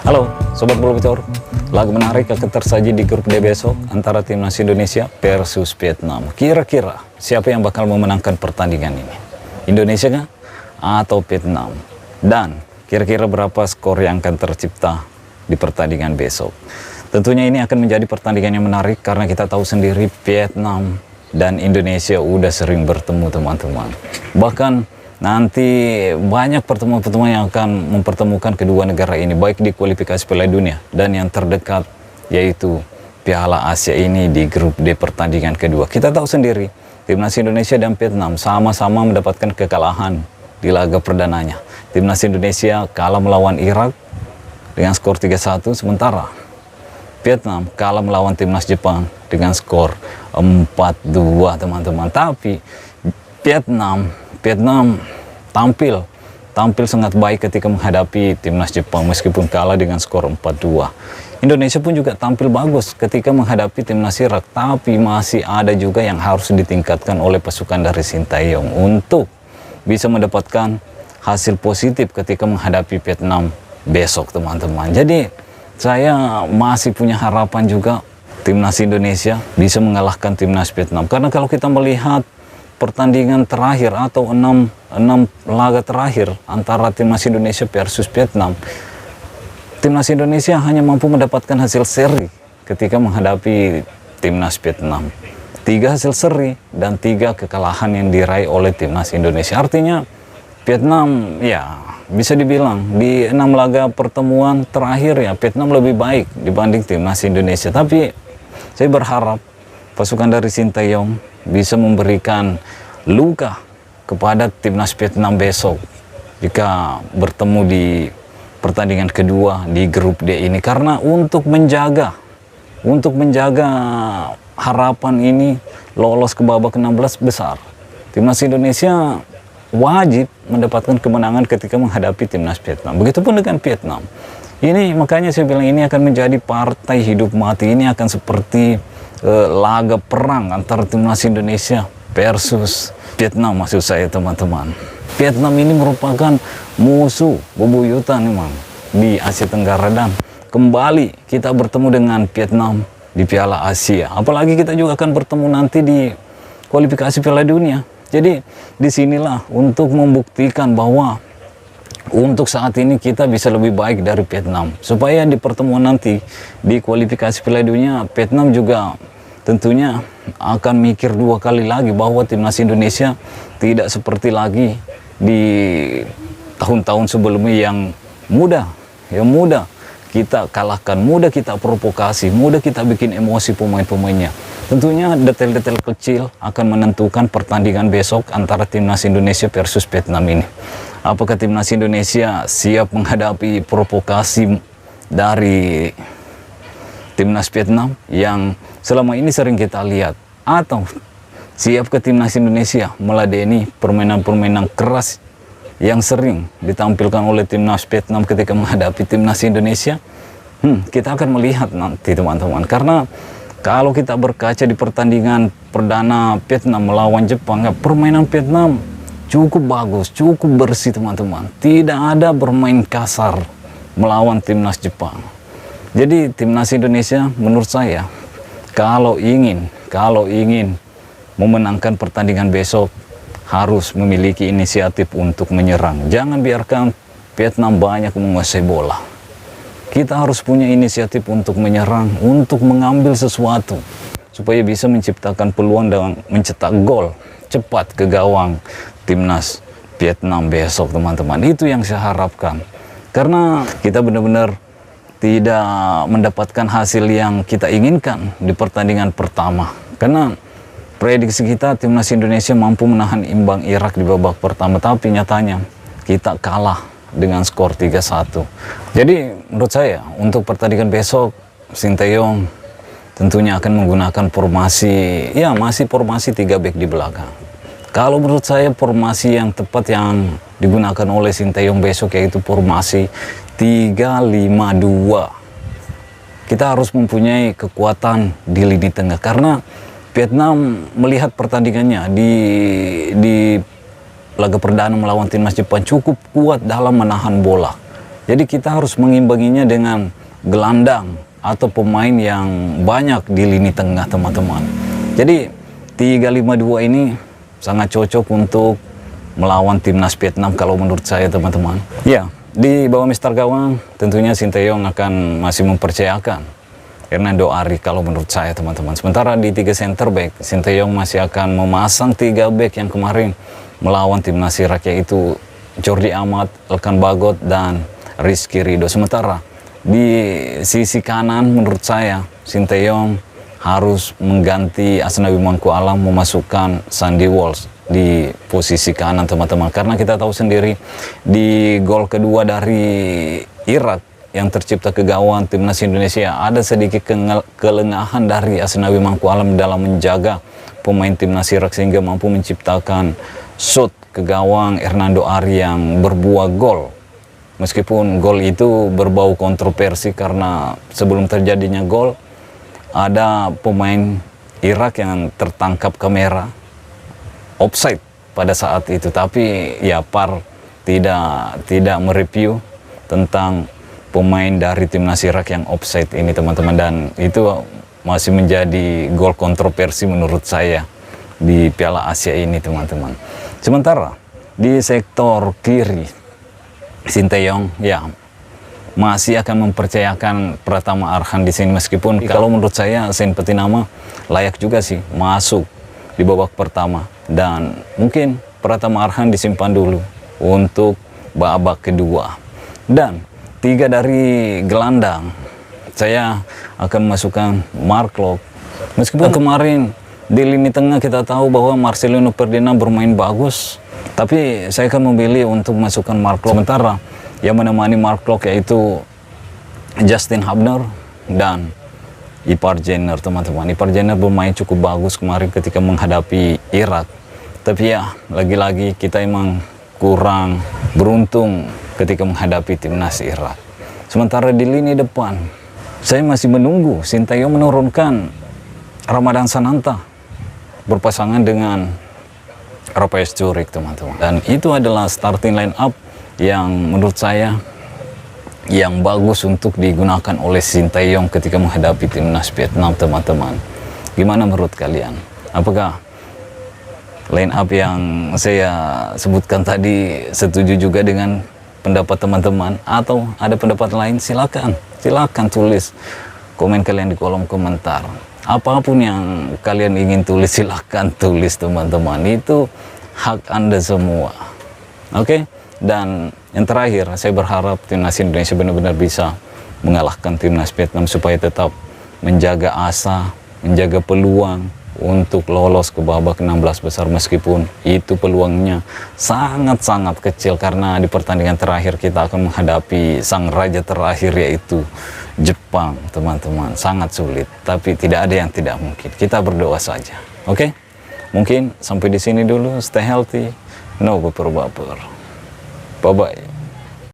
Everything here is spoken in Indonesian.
Halo Sobat Bola Bocor, laga menarik akan tersaji di grup D besok antara Timnas Indonesia versus Vietnam. Kira-kira siapa yang bakal memenangkan pertandingan ini? Indonesia kah? Atau Vietnam? Dan kira-kira berapa skor yang akan tercipta di pertandingan besok? Tentunya ini akan menjadi pertandingan yang menarik karena kita tahu sendiri Vietnam dan Indonesia udah sering bertemu teman-teman. Bahkan nanti banyak pertemuan-pertemuan yang akan mempertemukan kedua negara ini, baik di kualifikasi Piala Dunia dan yang terdekat yaitu Piala Asia ini di grup D pertandingan kedua. Kita tahu sendiri Timnas Indonesia dan Vietnam sama-sama mendapatkan kekalahan di laga perdananya. Timnas Indonesia kalah melawan Irak dengan skor 3-1, sementara Vietnam kalah melawan Timnas Jepang dengan skor 4-2 teman-teman. Tapi Vietnam tampil sangat baik ketika menghadapi Timnas Jepang meskipun kalah dengan skor 4-2. Indonesia pun juga tampil bagus ketika menghadapi Timnas Irak, tapi masih ada juga yang harus ditingkatkan oleh pasukan dari Sintayong untuk bisa mendapatkan hasil positif ketika menghadapi Vietnam besok teman-teman. Jadi saya masih punya harapan juga Timnas Indonesia bisa mengalahkan Timnas Vietnam, karena kalau kita melihat pertandingan terakhir atau 6 laga terakhir antara Timnas Indonesia versus Vietnam, Timnas Indonesia hanya mampu mendapatkan hasil seri ketika menghadapi Timnas Vietnam. 3 hasil seri dan 3 kekalahan yang diraih oleh Timnas Indonesia. Artinya Vietnam ya bisa dibilang di 6 laga pertemuan terakhir ya Vietnam lebih baik dibanding Timnas Indonesia. Tapi saya berharap pasukan dari Sintayong bisa memberikan luka kepada Timnas Vietnam besok jika bertemu di pertandingan kedua di grup D ini, karena untuk menjaga harapan ini lolos ke babak 16 besar, Timnas Indonesia wajib mendapatkan kemenangan ketika menghadapi Timnas Vietnam. Begitupun dengan Vietnam. Ini makanya saya bilang ini akan menjadi partai hidup mati. Ini akan seperti laga perang antara Timnas Indonesia versus Vietnam maksud saya teman-teman. Vietnam ini merupakan musuh bebuyutan memang di Asia Tenggara, dan kembali kita bertemu dengan Vietnam di Piala Asia. Apalagi kita juga akan bertemu nanti di kualifikasi Piala Dunia. Jadi disinilah untuk membuktikan bahwa untuk saat ini kita bisa lebih baik dari Vietnam, supaya di pertemuan nanti di kualifikasi Piala Dunia Vietnam juga tentunya akan mikir 2 kali lagi bahwa Timnas Indonesia tidak seperti lagi di tahun-tahun sebelumnya yang mudah kita kalahkan, mudah kita provokasi, mudah kita bikin emosi pemain-pemainnya. Tentunya detail-detail kecil akan menentukan pertandingan besok antara Timnas Indonesia versus Vietnam ini. Apakah Timnas Indonesia siap menghadapi provokasi dari Timnas Vietnam yang selama ini sering kita lihat, atau siap ke Timnas Indonesia meladeni permainan-permainan keras yang sering ditampilkan oleh Timnas Vietnam ketika menghadapi Timnas Indonesia? Kita akan melihat nanti teman-teman, karena kalau kita berkaca di pertandingan perdana Vietnam melawan Jepang, ya, permainan Vietnam cukup bagus, cukup bersih teman-teman. Tidak ada bermain kasar melawan Timnas Jepang. Jadi Timnas Indonesia menurut saya kalau ingin memenangkan pertandingan besok harus memiliki inisiatif untuk menyerang. Jangan biarkan Vietnam banyak menguasai bola. Kita harus punya inisiatif untuk menyerang, untuk mengambil sesuatu supaya bisa menciptakan peluang dan mencetak gol cepat ke gawang Timnas Vietnam besok teman-teman. Itu yang saya harapkan, karena kita benar-benar tidak mendapatkan hasil yang kita inginkan di pertandingan pertama, karena prediksi kita Timnas Indonesia mampu menahan imbang Irak di babak pertama, tapi nyatanya kita kalah dengan skor 3-1. Jadi menurut saya untuk pertandingan besok Sintayong tentunya akan menggunakan formasi, ya masih formasi 3 back di belakang. Kalau menurut saya formasi yang tepat yang digunakan oleh Sintayong besok yaitu formasi 3-5-2. Kita harus mempunyai kekuatan di lini tengah, karena Vietnam melihat pertandingannya di laga perdana melawan Timnas Jepang cukup kuat dalam menahan bola. Jadi kita harus mengimbanginya dengan gelandang atau pemain yang banyak di lini tengah, teman-teman. Jadi 3-5-2 ini sangat cocok untuk melawan timnas Vietnam kalau menurut saya, teman-teman. Ya, di bawah mister gawang tentunya Sinteyong akan masih mempercayakan Hernando Ari kalau menurut saya, teman-teman. Sementara di 3 center back, Sinteyong masih akan memasang 3 back yang kemarin melawan timnas Irak, yaitu Jordi Amat, Elkan Bagot, dan Rizky Ridho. Sementara di sisi kanan menurut saya Sinteyong harus mengganti Asnawi Mangku Alam, memasukkan Sandy Walsh di posisi kanan, teman-teman. Karena kita tahu sendiri di gol kedua dari Irak yang tercipta ke gawang timnas Indonesia, ada sedikit kelengahan dari Asnawi Mangku Alam dalam menjaga pemain timnas Irak sehingga mampu menciptakan shot ke gawang Hernando Ari yang berbuah gol. Meskipun gol itu berbau kontroversi karena sebelum terjadinya gol ada pemain Irak yang tertangkap kamera offside pada saat itu, tapi ya VAR tidak mereview tentang pemain dari timnas Irak yang offside ini, teman-teman, dan itu masih menjadi gol kontroversi menurut saya di Piala Asia ini, teman-teman. Sementara di sektor kiri Sinteyong ya masih akan mempercayakan Pratama Arhan di sini, meskipun kalau menurut saya Saint Petinama layak juga sih masuk di babak pertama, dan mungkin Pratama Arhan disimpan dulu untuk babak kedua. Dan 3 dari gelandang saya akan memasukkan Mark Klok, meskipun kemarin di lini tengah kita tahu bahwa Marcelino Ferdinand bermain bagus, tapi saya akan memilih untuk masukkan Mark Klok. Sementara yang menemani Mark Klok yaitu Justin Hubner dan Ipar Jenner, teman-teman. Ipar Jenner bermain cukup bagus kemarin ketika menghadapi Irak. Tapi ya, lagi-lagi kita emang kurang beruntung ketika menghadapi timnas Irak. Sementara di lini depan, saya masih menunggu Sinteyong menurunkan Ramadan Sananta berpasangan dengan Rafael Sturridge, teman-teman. Dan itu adalah starting line up yang menurut saya yang bagus untuk digunakan oleh Sinteyong ketika menghadapi timnas Vietnam, teman-teman. Gimana menurut kalian? Apakah line up yang saya sebutkan tadi setuju juga dengan pendapat teman-teman, atau ada pendapat lain? Silakan tulis komen kalian di kolom komentar. Apapun yang kalian ingin tulis, silahkan tulis, teman-teman. Itu hak Anda semua. Oke? Dan yang terakhir, saya berharap timnas Indonesia benar-benar bisa mengalahkan timnas Vietnam supaya tetap menjaga asa, menjaga peluang untuk lolos ke babak 16 besar, meskipun itu peluangnya sangat-sangat kecil karena di pertandingan terakhir kita akan menghadapi sang raja terakhir yaitu Jepang, teman-teman. Sangat sulit, tapi tidak ada yang tidak mungkin. Kita berdoa saja. Oke? Mungkin sampai di sini dulu. Stay healthy, no baper-baper. Bye-bye.